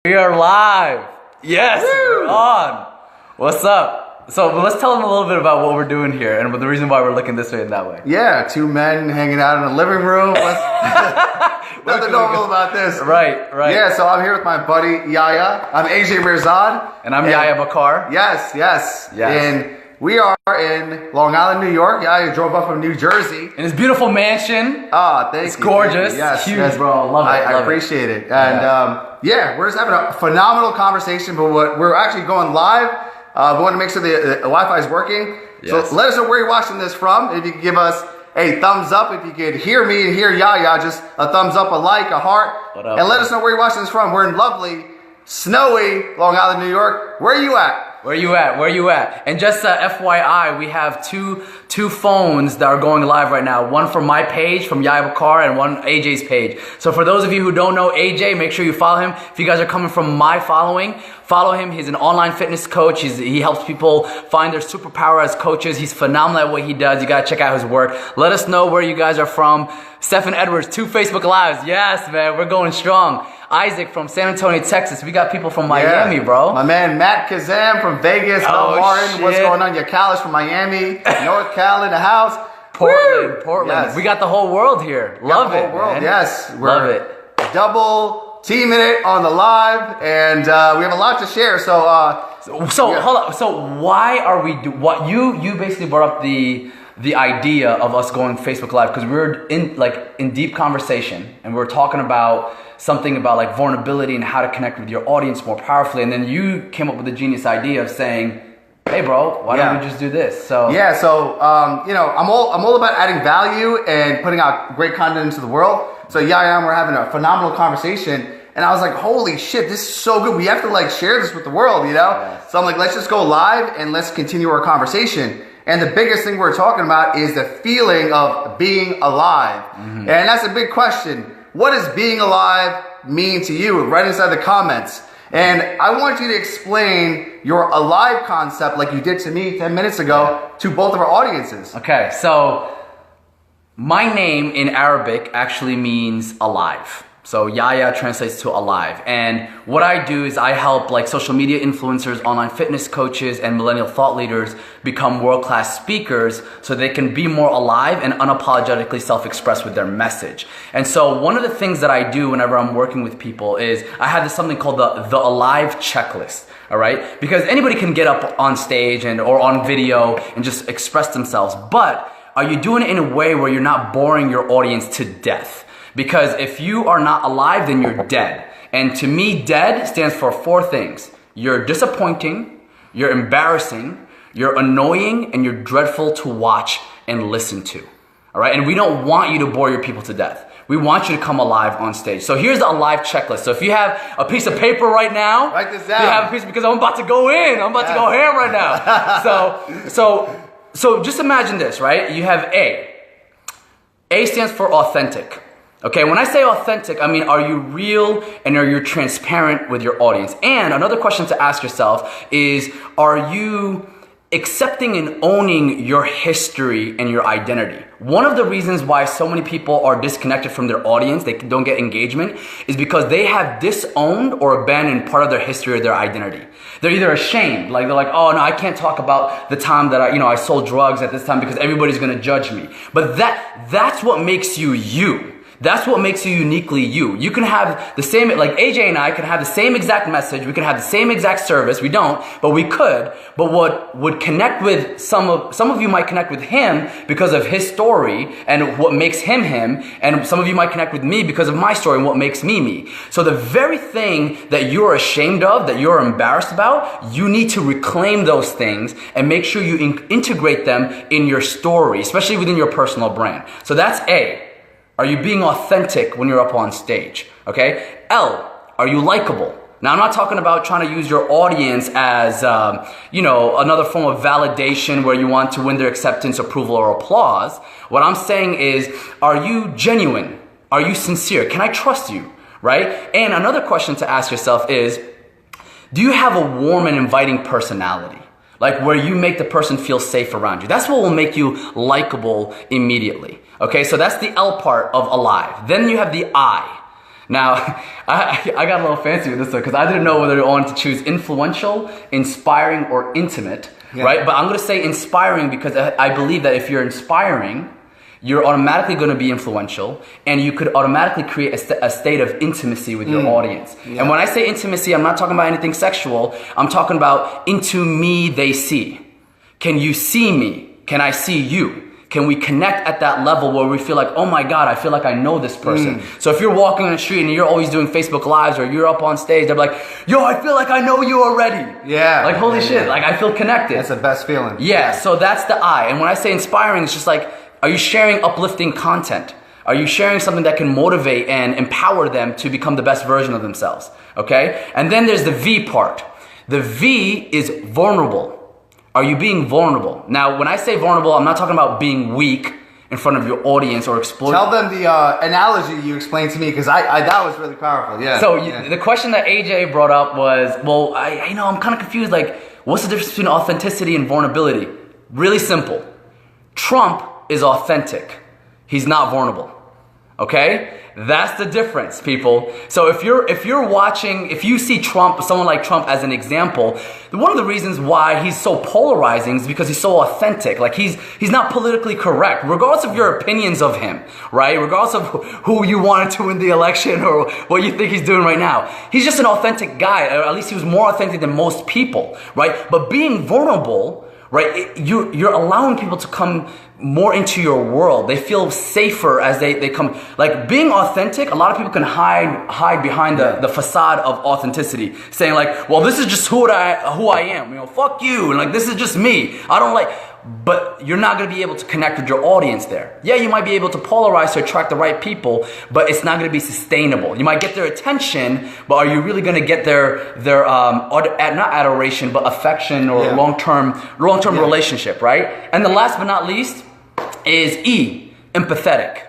We are live. Yes, we're on. What's up? So let's tell them a little bit about what we're doing here and the reason why we're looking this way and that way. Yeah, two men hanging out in a living room. Nothing normal about this. Right. Yeah, so I'm here with my buddy Yahya. I'm AJ Mirzad. And I'm Yahya Bakkar. Yes. And we are in Long Island, New York. Yahya drove up from New Jersey. In his beautiful mansion. Thank you. It's gorgeous. Yes, huge, bro. Love it. I appreciate it. And we're just having a phenomenal conversation, but we're actually going live. We want to make sure the Wi-Fi is working. Yes. So let us know where you're watching this from. If you can give us a thumbs up, if you could hear me and hear Yahya, just a thumbs up, a like, a heart. And let us know where you're watching this from. We're in lovely, snowy Long Island, New York. Where are you at? Where you at? And just FYI, we have two phones that are going live right now. One from my page, from Yahya Bakkar, and one AJ's page. So for those of you who don't know AJ, make sure you follow him. If you guys are coming from my following, follow him. He's an online fitness coach. He helps people find their superpower as coaches. He's phenomenal at what he does. You gotta check out his work. Let us know where you guys are from. Stephen Edwards, 2 Facebook Lives. Yes, man, we're going strong. Isaac from San Antonio, Texas. We got people from Miami, bro. My man Matt Kazam from Vegas. Martin, shit. What's going on? Your Callis from Miami. North Cal in the house. Portland. Yes. We got the whole world here. Love it, man. Yes. Love it. Double teaming it on the live, and we have a lot to share. So hold up. So why are we what you basically brought up the idea of us going Facebook Live because we were in deep conversation and we were talking about something about like vulnerability and how to connect with your audience more powerfully, and then you came up with the genius idea of saying, hey bro, why don't we just do this? So I'm all about adding value and putting out great content into the world. So Yahya, we're having a phenomenal conversation, and I was like, holy shit, this is so good. We have to like share this with the world, you know? Yes. So I'm like, let's just go live and let's continue our conversation. And the biggest thing we're talking about is the feeling of being alive. Mm-hmm. And that's a big question. What does being alive mean to you? Right inside the comments. And I want you to explain your alive concept like you did to me 10 minutes ago to both of our audiences. Okay, so my name in Arabic actually means alive. So Yahya translates to alive. And what I do is I help like social media influencers, online fitness coaches, and millennial thought leaders become world-class speakers so they can be more alive and unapologetically self-express with their message. And so one of the things that I do whenever I'm working with people is I have something called the Alive Checklist. All right? Because anybody can get up on stage or on video and just express themselves. But are you doing it in a way where you're not boring your audience to death? Because if you are not alive, then you're dead. And to me, dead stands for 4 things. You're disappointing, you're embarrassing, you're annoying, and you're dreadful to watch and listen to. All right? And we don't want you to bore your people to death. We want you to come alive on stage. So here's the alive checklist. So if you have a piece of paper right now, write this down. You have a piece because I'm about to go in. I'm about to go ham right now. So just imagine this, right? You have A. A stands for authentic. Okay, when I say authentic, I mean, are you real and are you transparent with your audience? And another question to ask yourself is, are you accepting and owning your history and your identity? One of the reasons why so many people are disconnected from their audience, they don't get engagement, is because they have disowned or abandoned part of their history or their identity. They're either ashamed, like they're like, oh no, I can't talk about the time that I sold drugs at this time because everybody's gonna judge me. But that's what makes you you. That's what makes you uniquely you. You can have the same, like AJ and I can have the same exact message. We can have the same exact service. We don't, but we could. But what would connect with some of you might connect with him because of his story and what makes him him. And some of you might connect with me because of my story and what makes me me. So the very thing that you're ashamed of, that you're embarrassed about, you need to reclaim those things and make sure you integrate them in your story, especially within your personal brand. So that's A. Are you being authentic when you're up on stage? Okay? L, are you likable? Now, I'm not talking about trying to use your audience as, another form of validation where you want to win their acceptance, approval, or applause. What I'm saying is, are you genuine? Are you sincere? Can I trust you? Right? And another question to ask yourself is, do you have a warm and inviting personality? Like where you make the person feel safe around you. That's what will make you likable immediately. Okay, so that's the L part of alive. Then you have the I. Now, I got a little fancy with this one because I didn't know whether I wanted to choose influential, inspiring, or intimate, right? But I'm going to say inspiring because I believe that if you're inspiring, you're automatically going to be influential, and you could automatically create a state of intimacy with your audience. And when I say intimacy, I'm not talking about anything sexual. I'm talking about into me they see. Can you see me? Can I see you? Can we connect at that level where we feel like, oh my God, I feel like I know this person. So if you're walking on the street and you're always doing Facebook Lives or you're up on stage, they're like, yo, I feel like I know you already. Yeah. Like, holy shit, like I feel connected. That's the best feeling. Yeah, so that's the I. And when I say inspiring, it's just like, are you sharing uplifting content? Are you sharing something that can motivate and empower them to become the best version of themselves? Okay? And then there's the V part. The V is vulnerable. Are you being vulnerable? Now, when I say vulnerable, I'm not talking about being weak in front of your audience or exploiting. Tell them the analogy you explained to me because I that was really powerful. Yeah. So the question that AJ brought up was, well, I know I'm kind of confused. Like, what's the difference between authenticity and vulnerability? Really simple. Trump is authentic. He's not vulnerable. Okay? That's the difference, people. So if you're watching, if you see Trump, someone like Trump as an example, one of the reasons why he's so polarizing is because he's so authentic. Like he's not politically correct, regardless of your opinions of him, right? Regardless of who you wanted to win the election or what you think he's doing right now. He's just an authentic guy, or at least he was more authentic than most people, right? But being vulnerable, right? You're allowing people to come more into your world. They feel safer as they come. Like being authentic, a lot of people can hide behind the facade of authenticity, saying like, well, this is just who I am. You know, fuck you. And like, this is just me. I don't like. But you're not going to be able to connect with your audience there. Yeah, you might be able to polarize to attract the right people, but it's not going to be sustainable. You might get their attention, but are you really going to get their not adoration, but affection or long-term relationship, right? And the last but not least is E, empathetic,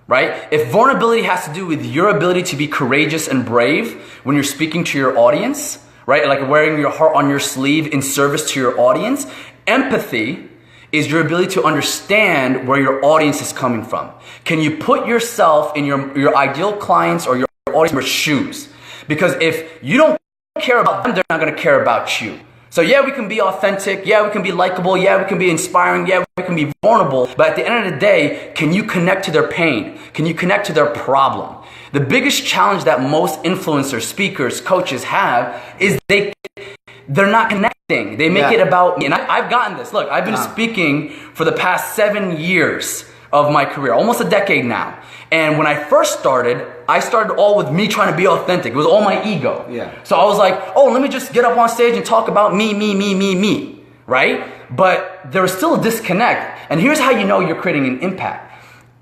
right? If vulnerability has to do with your ability to be courageous and brave when you're speaking to your audience, right? Like wearing your heart on your sleeve in service to your audience. Empathy is your ability to understand where your audience is coming from. Can you put yourself in your ideal clients or your audience's shoes? Because if you don't care about them, they're not going to care about you. So yeah, we can be authentic. Yeah, we can be likable. Yeah, we can be inspiring. Yeah, we can be vulnerable. But at the end of the day, can you connect to their pain? Can you connect to their problem? The biggest challenge that most influencers, speakers, coaches have is they're not connecting. They make it about me. And I've gotten this. Look, I've been speaking for the past 7 years of my career, almost a decade now. And when I first started, I started all with me trying to be authentic. It was all my ego. Yeah. So I was like, oh, let me just get up on stage and talk about me, right? But there was still a disconnect. And here's how you know you're creating an impact.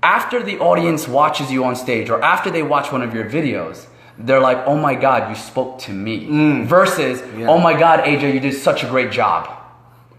After the audience watches you on stage or after they watch one of your videos, they're like, oh my God, you spoke to me. Versus, oh my God, AJ, you did such a great job.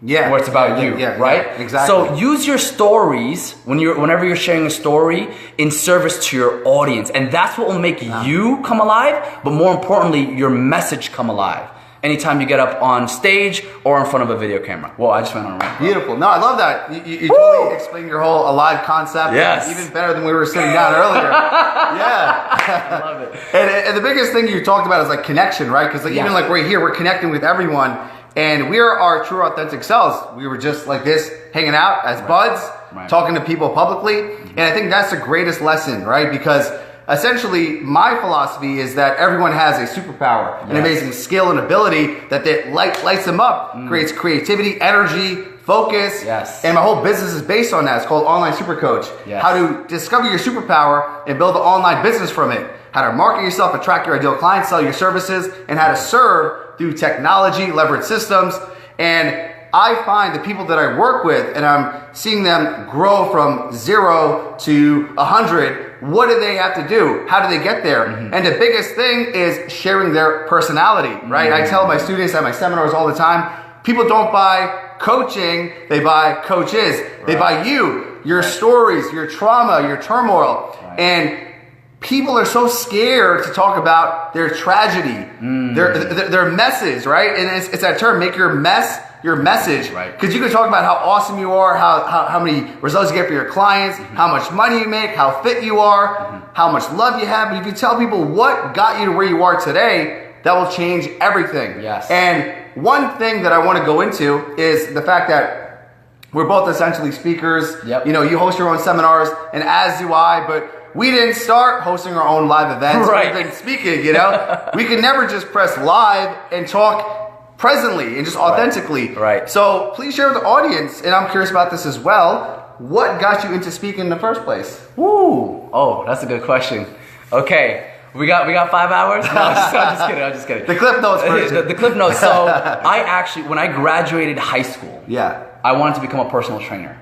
Yeah. Where it's about you, right? Yeah, exactly. So use your stories whenever you're sharing a story in service to your audience. And that's what will make you come alive, but more importantly, your message come alive. Anytime you get up on stage or in front of a video camera. Whoa, I just went on a rant. Beautiful. No, I love that. You totally explained your whole alive concept. Yes. Even better than we were sitting down earlier. I love it. And the biggest thing you talked about is like connection, right? Because even like right here, we're connecting with everyone. And we are our true authentic selves. We were just like this, hanging out as buds, talking to people publicly. And I think that's the greatest lesson, right? Because essentially, my philosophy is that everyone has a superpower, an amazing skill and ability that lights them up, creates creativity, energy, focus. And my whole business is based on that. It's called Online Super Coach. How to discover your superpower and build an online business from it. How to market yourself, attract your ideal clients, sell your services, and how to serve through technology, leverage systems. And I find the people that I work with, and I'm seeing them grow from 0 to 100, what do they have to do? How do they get there? And the biggest thing is sharing their personality, right? I tell my students at my seminars all the time, people don't buy coaching, they buy coaches. They buy you, your stories, your trauma, your turmoil. And people are so scared to talk about their tragedy, their messes, right? And it's that term, make your mess your message. Right. Because you can talk about how awesome you are, how many results you get for your clients, how much money you make, how fit you are, how much love you have. But if you tell people what got you to where you are today, that will change everything. Yes. And one thing that I want to go into is the fact that we're both essentially speakers. Yep. You know, you host your own seminars, and as do I, but we didn't start hosting our own live events. Right. We've been speaking, you know? We can never just press live and talk presently and just authentically. Right. So please share with the audience, and I'm curious about this as well, what got you into speaking in the first place? Woo! Oh, that's a good question. Okay. We got 5 hours? No, I'm just kidding. The clip notes first. The clip notes. So I actually, when I graduated high school, I wanted to become a personal trainer.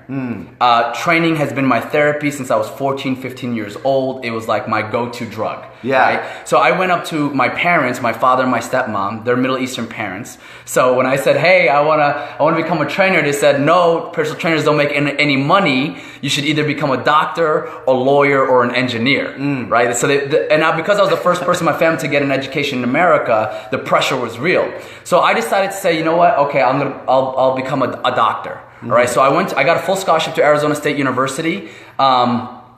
Training has been my therapy since I was 14, 15 years old. It was like my go-to drug. Right? So I went up to my parents, my father and my stepmom. They're Middle Eastern parents. So when I said, hey, I wanna become a trainer, they said, no, personal trainers don't make any money. You should either become a doctor, a lawyer, or an engineer. Right? So and now because I was the first person in my family to get an education in America, the pressure was real. So I decided to say, you know what? Okay, I'll become a doctor. All right. So I got a full scholarship to Arizona State University.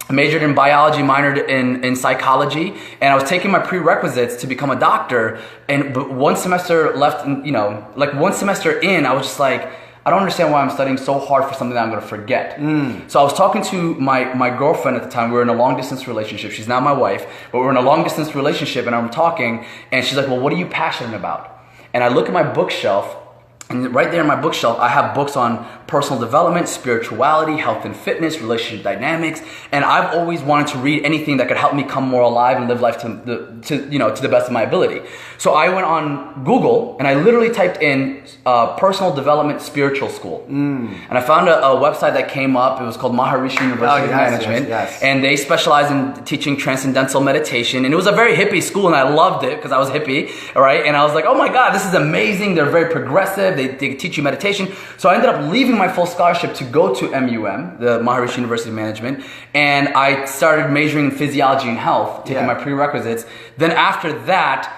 Majored in biology, minored in psychology, and I was taking my prerequisites to become a doctor. But one semester left, one semester in, I was just like, I don't understand why I'm studying so hard for something that I'm going to forget. So I was talking to my girlfriend at the time. We were in a long distance relationship. She's now my wife, but we're in a long distance relationship, and I'm talking, and she's like, well, what are you passionate about? And I look at my bookshelf, and right there in my bookshelf, I have books on personal development, spirituality, health and fitness, relationship dynamics, and I've always wanted to read anything that could help me come more alive and live life to the best of my ability. So I went on Google and I literally typed in personal development spiritual school, and I found a website that came up. It was called Maharishi University of Management, and they specialize in teaching transcendental meditation. And it was a very hippie school, and I loved it because I was hippie, all right? And I was like, oh my God, this is amazing. They're very progressive. They teach you meditation. So I ended up leaving my full scholarship to go to MUM, the Maharishi University of Management, and I started majoring in physiology and health, taking my prerequisites. Then after that,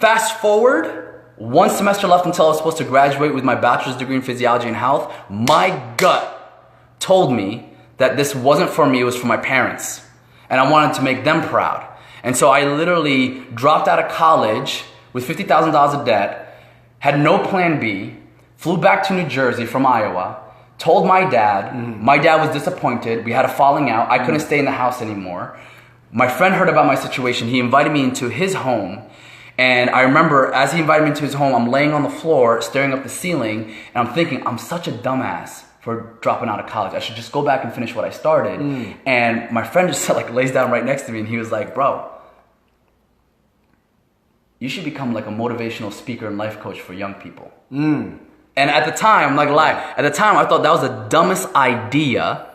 fast forward, one semester left until I was supposed to graduate with my bachelor's degree in physiology and health. My gut told me that this wasn't for me, it was for my parents. And I wanted to make them proud. And so I literally dropped out of college with $50,000 of debt, had no plan B, flew back to New Jersey from Iowa, told my dad. My dad was disappointed. We had a falling out. I couldn't stay in the house anymore. My friend heard about my situation. He invited me into his home. And I remember as he invited me into his home, I'm laying on the floor, staring up the ceiling, and I'm thinking, I'm such a dumbass for dropping out of college. I should just go back and finish what I started. And my friend just lays down right next to me, and he was like, bro, you should become like a motivational speaker and life coach for young people. And at the time, I'm not gonna lie, at the time I thought that was the dumbest idea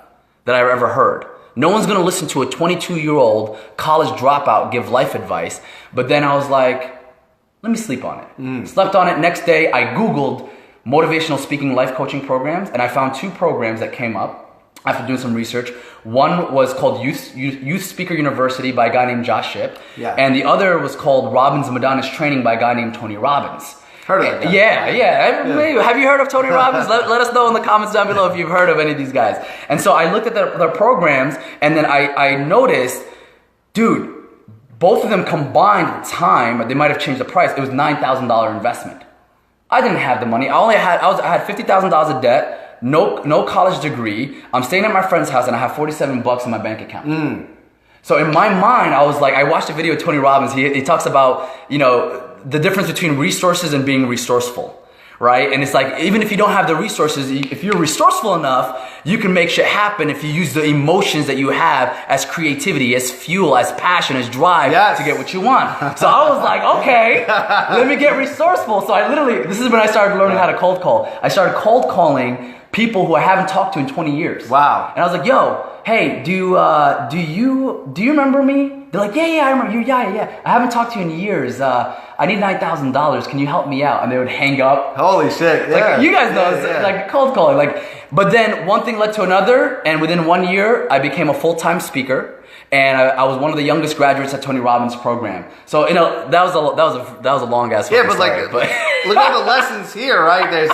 that I ever heard. No one's gonna listen to a 22-year-old college dropout give life advice. But then I was like, let me sleep on it. Slept on it. Next day, I Googled motivational speaking life coaching programs, and I found 2 programs that came up after doing some research. One was called Youth Speaker University by a guy named Josh Shipp. And the other was called Robbins and Madonna's Training by a guy named Tony Robbins. Heard of that? Yeah. Have you heard of Tony Robbins? Let us know in the comments down below if you've heard of any of these guys. And so I looked at their programs, and then I noticed, dude, both of them combined at the time, they might have changed the price, it was $9,000 investment. I didn't have the money. I had $50,000 of debt. No college degree. I'm staying at my friend's house and I have $47 in my bank account. So in my mind, I was like, I watched a video of Tony Robbins. He talks about, the difference between resources and being resourceful, right? And it's like, even if you don't have the resources, if you're resourceful enough, you can make shit happen if you use the emotions that you have as creativity, as fuel, as passion, as drive to get what you want. So I was like, okay, let me get resourceful. So this is when I started learning how to cold call. I started cold calling people who I haven't talked to in 20 years. Wow. And I was like, yo, hey, do you remember me? They're like, yeah, I remember you. Yeah. I haven't talked to you in years. I need $9,000. Can you help me out? And they would hang up. Holy shit. Like, you guys know, it's like cold calling. But then one thing led to another, and within 1 year, I became a full-time speaker. and I was one of the youngest graduates at Tony Robbins' program. So that was a long ass. Yeah, but look at the lessons here, right? There's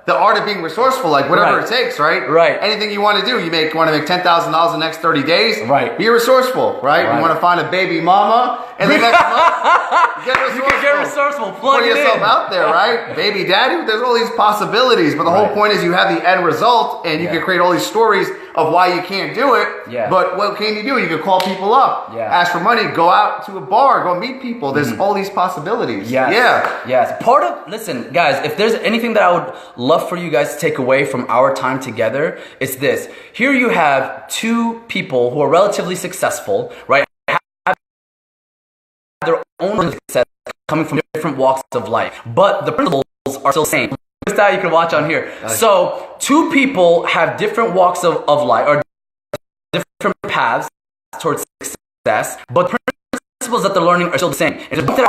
the art of being resourceful, like whatever it takes, right? Right. Anything you want to do, want to make $10,000 in the next 30 days. Right. Be resourceful, right? You want to find a baby mama, and the next month, get resourceful. You can get resourceful. Plug Put it yourself in. out there, right? Baby daddy. There's all these possibilities, but the whole point is you have the end result, and you can create all these stories of why you can't do it. Yeah. But what can you do? You can call people up, ask for money, go out to a bar, go meet people. There's all these possibilities. Yes. Yeah. Yes. Listen, guys, if there's anything that I would love for you guys to take away from our time together, it's this. Here you have two people who are relatively successful, right? Have their own success coming from different walks of life, but the principles are still the same. That you can watch on here. So two people have different walks of life or different paths towards success, but the principles that they're learning are still the same. And the point that I want